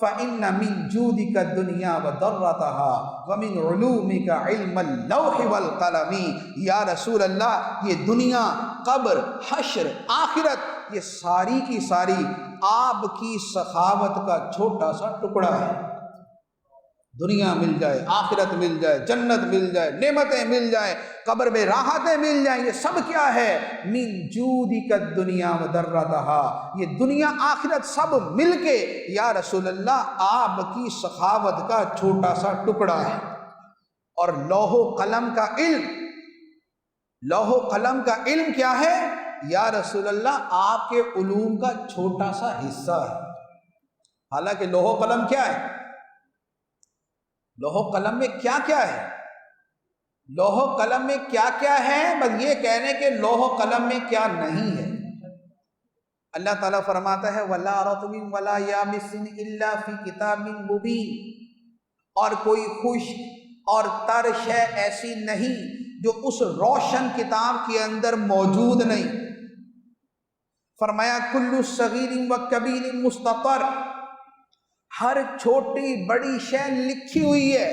فَإِنَّ مِن جُودِكَ الدُّنْيَا وَضَرَّتَهَا وَمِنْ عُلُومِكَ عِلْمَ اللَّوْحِ وَالْقَلَمِ۔ یا رسول اللہ، یہ دنیا، قبر، حشر، آخرت، یہ ساری کی ساری آپ کی سخاوت کا چھوٹا سا ٹکڑا ہے۔ دنیا مل جائے، آخرت مل جائے، جنت مل جائے، نعمتیں مل جائیں، قبر میں راحتیں مل جائیں، یہ سب کیا ہے؟ من جودک الدنیا وضرتها، یہ دنیا آخرت سب مل کے یا رسول اللہ آپ کی سخاوت کا چھوٹا سا ٹکڑا ہے۔ اور لوح و قلم کا علم، لوح و قلم کا علم کیا ہے یا رسول اللہ؟ آپ کے علوم کا چھوٹا سا حصہ ہے۔ حالانکہ لوح و قلم کیا ہے؟ لوح و قلم میں کیا کیا ہے؟ لوح و قلم میں کیا کیا ہے؟ بس یہ کہنے کہ لوح و قلم میں کیا نہیں ہے۔ اللہ تعالیٰ فرماتا ہے وَلَا رَطْبٍ وَلَا يَابِسٍ إِلَّا فِي كِتَابٍ مُبِينٍ، اور کوئی خشک اور تر شے ایسی نہیں جو اس روشن کتاب کے اندر موجود نہیں۔ فرمایا کُلُّ صغیر و کبیر مستطر، ہر چھوٹی بڑی شے لکھی ہوئی ہے،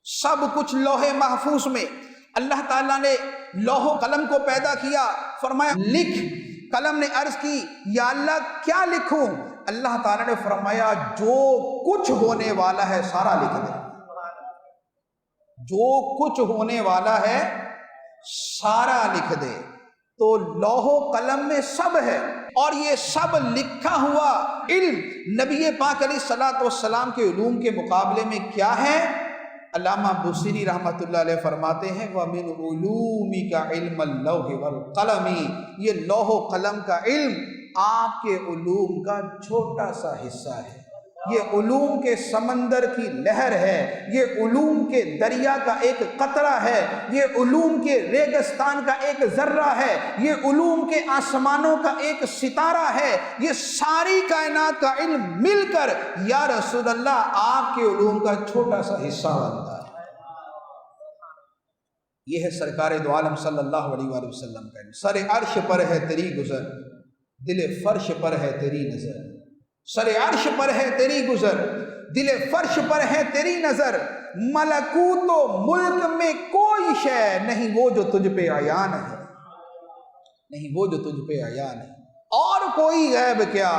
سب کچھ لوح محفوظ میں۔ اللہ تعالیٰ نے لوح و قلم کو پیدا کیا، فرمایا لکھ۔ قلم نے عرض کی یا اللہ کیا لکھوں؟ اللہ تعالیٰ نے فرمایا جو کچھ ہونے والا ہے سارا لکھ دے، جو کچھ ہونے والا ہے سارا لکھ دے۔ تو لوح و قلم میں سب ہے، اور یہ سب لکھا ہوا علم نبی پاک علیہ الصلوۃ والسلام کے علوم کے مقابلے میں کیا ہے؟ علامہ بوصیری رحمۃ اللہ علیہ فرماتے ہیں وَمِنْ عُلُومِكَ عِلْمَ اللَّوْحِ وَالْقَلَمِ، یہ لوح و قلم کا علم آپ کے علوم کا چھوٹا سا حصہ ہے۔ یہ علوم کے سمندر کی لہر ہے، یہ علوم کے دریا کا ایک قطرہ ہے، یہ علوم کے ریگستان کا ایک ذرہ ہے، یہ علوم کے آسمانوں کا ایک ستارہ ہے۔ یہ ساری کائنات کا علم مل کر یا رسول اللہ آپ کے علوم کا چھوٹا سا حصہ بنتا ہے۔ یہ ہے سرکار دو عالم صلی اللہ علیہ وآلہ وسلم کا علم۔ سر عرش پر ہے تیری گزر، دل فرش پر ہے تیری نظر۔ سر عرش پر ہے تیری گزر، دل فرش پر ہے تیری نظر۔ ملکوت و ملک میں کوئی شے نہیں وہ جو تجھ پہ عیان ہے، نہیں وہ جو تجھ پہ عیان ہے۔ اور کوئی غیب کیا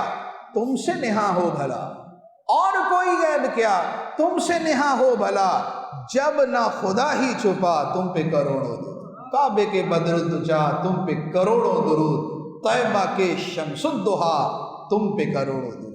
تم سے نہاں ہو بھلا، اور کوئی غیب کیا تم سے نہاں ہو بھلا، جب نہ خدا ہی چھپا تم پہ کروڑوں درود، کعبے کے بدر جا تم پہ کروڑوں درود، طیبہ کے شمس الضحیٰ تم پہ کروڑوں درود۔